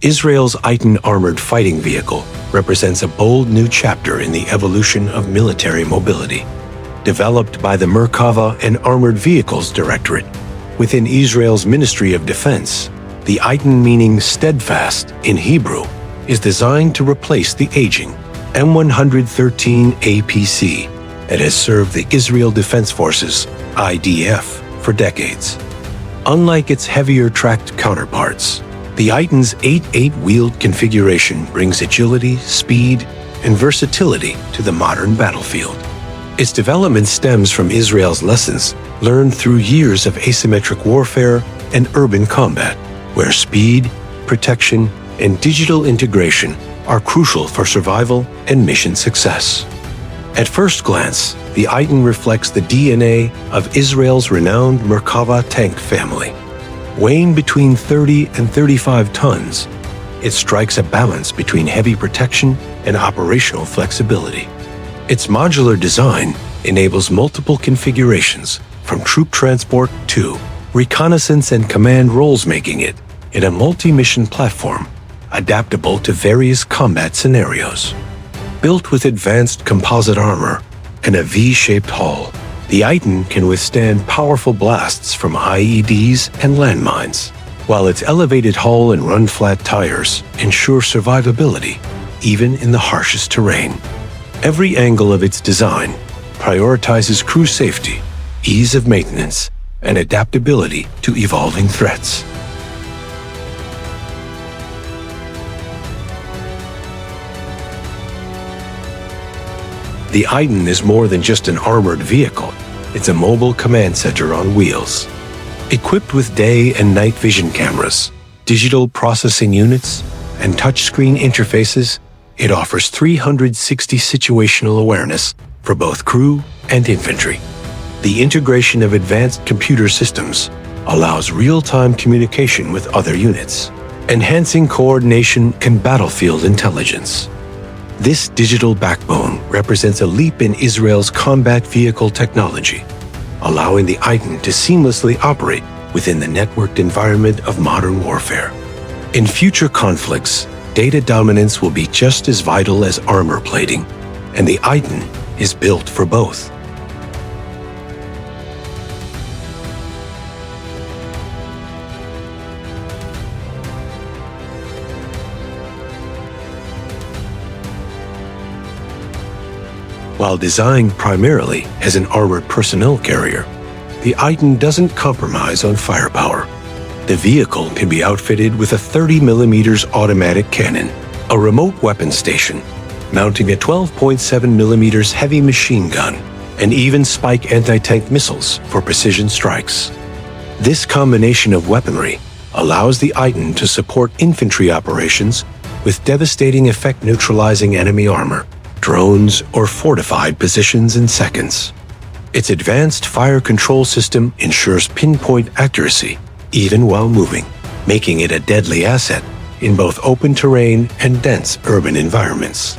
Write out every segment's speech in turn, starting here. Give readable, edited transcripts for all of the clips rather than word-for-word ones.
Israel's Eitan armored fighting vehicle represents a bold new chapter in the evolution of military mobility. Developed by the Merkava and Armored Vehicles Directorate within Israel's Ministry of Defense, the Eitan, meaning steadfast in Hebrew, is designed to replace the aging M113 APC that has served the Israel Defense Forces, IDF, for decades. Unlike its heavier tracked counterparts, the Eitan's 8-wheeled configuration brings agility, speed, and versatility to the modern battlefield. Its development stems from Israel's lessons learned through years of asymmetric warfare and urban combat, where speed, protection, and digital integration are crucial for survival and mission success. At first glance, the Eitan reflects the DNA of Israel's renowned Merkava tank family. Weighing between 30 and 35 tons, it strikes a balance between heavy protection and operational flexibility. Its modular design enables multiple configurations, from troop transport to reconnaissance and command roles, making it in a multi-mission platform adaptable to various combat scenarios. Built with advanced composite armor and a V-shaped hull, the Eitan can withstand powerful blasts from IEDs and landmines, while its elevated hull and run-flat tires ensure survivability even in the harshest terrain. Every angle of its design prioritizes crew safety, ease of maintenance, and adaptability to evolving threats. The Eitan is more than just an armored vehicle. It's a mobile command center on wheels. Equipped with day and night vision cameras, digital processing units, and touchscreen interfaces, it offers 360 situational awareness for both crew and infantry. The integration of advanced computer systems allows real-time communication with other units, enhancing coordination and battlefield intelligence. This digital backbone represents a leap in Israel's combat vehicle technology, allowing the Eitan to seamlessly operate within the networked environment of modern warfare. In future conflicts, data dominance will be just as vital as armor plating, and the Eitan is built for both. While designed primarily as an armored personnel carrier, the Eitan doesn't compromise on firepower. The vehicle can be outfitted with a 30mm automatic cannon, a remote weapon station, mounting a 12.7mm heavy machine gun, and even Spike anti-tank missiles for precision strikes. This combination of weaponry allows the Eitan to support infantry operations with devastating effect, neutralizing enemy armor, drones, or fortified positions in seconds. Its advanced fire control system ensures pinpoint accuracy even while moving, making it a deadly asset in both open terrain and dense urban environments.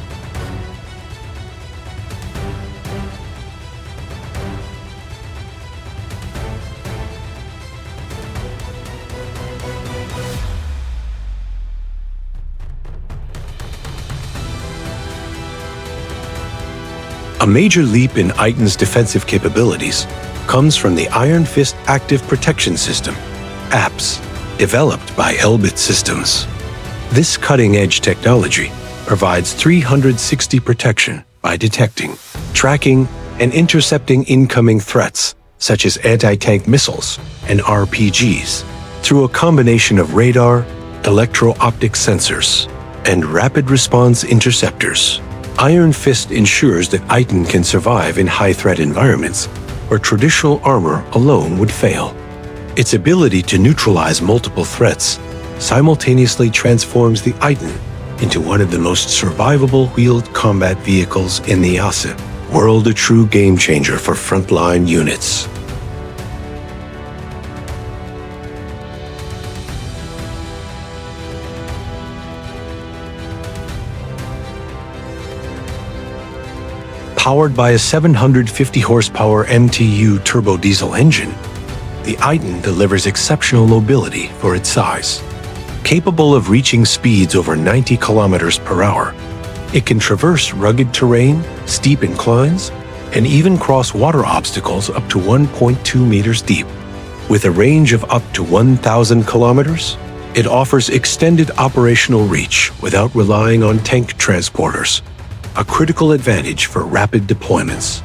A major leap in Eitan's defensive capabilities comes from the Iron Fist Active Protection System, APS, developed by Elbit Systems. This cutting-edge technology provides 360 protection by detecting, tracking, and intercepting incoming threats such as anti-tank missiles and RPGs through a combination of radar, electro-optic sensors, and rapid response interceptors. Iron Fist ensures that Eitan can survive in high-threat environments where traditional armor alone would fail. Its ability to neutralize multiple threats simultaneously transforms the Eitan into one of the most survivable wheeled combat vehicles in the world, a true game-changer for frontline units. Powered by a 750 horsepower MTU turbo diesel engine, the Eitan delivers exceptional mobility for its size. Capable of reaching speeds over 90 kilometers per hour, it can traverse rugged terrain, steep inclines, and even cross water obstacles up to 1.2 meters deep. With a range of up to 1,000 kilometers, it offers extended operational reach without relying on tank transporters, a critical advantage for rapid deployments.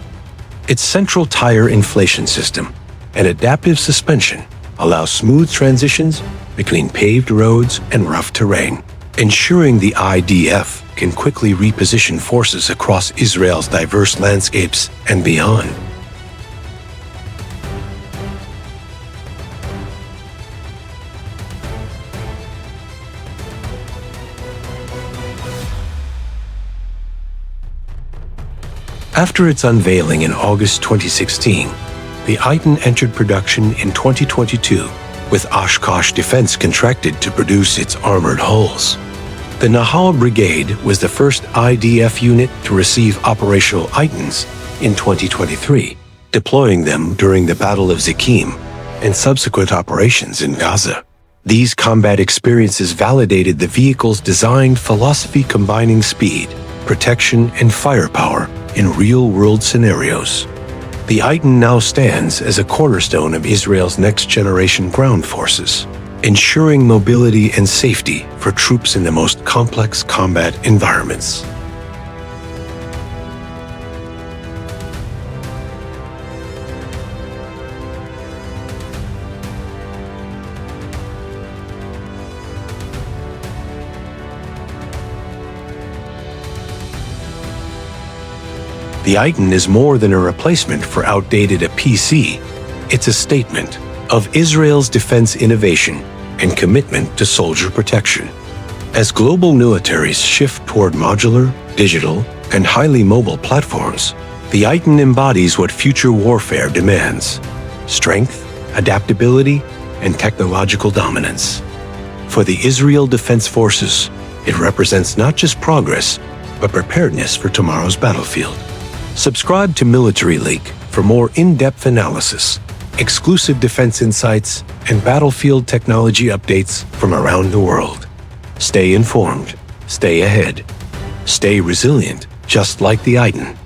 Its central tire inflation system and adaptive suspension allow smooth transitions between paved roads and rough terrain, ensuring the IDF can quickly reposition forces across Israel's diverse landscapes and beyond. After its unveiling in August 2016, the Eitan entered production in 2022, with Oshkosh Defense contracted to produce its armored hulls. The Nahal Brigade was the first IDF unit to receive operational Eitans in 2023, deploying them during the Battle of Zikim and subsequent operations in Gaza. These combat experiences validated the vehicle's design philosophy, combining speed, protection, and firepower in real-world scenarios. The Eitan now stands as a cornerstone of Israel's next-generation ground forces, ensuring mobility and safety for troops in the most complex combat environments. The Eitan is more than a replacement for outdated APC. It's a statement of Israel's defense innovation and commitment to soldier protection. As global militaries shift toward modular, digital, and highly mobile platforms, the Eitan embodies what future warfare demands: strength, adaptability, and technological dominance. For the Israel Defense Forces, it represents not just progress, but preparedness for tomorrow's battlefield. Subscribe to Militaryleak for more in-depth analysis, exclusive defense insights, and battlefield technology updates from around the world. Stay informed, stay ahead, stay resilient, just like the Eitan.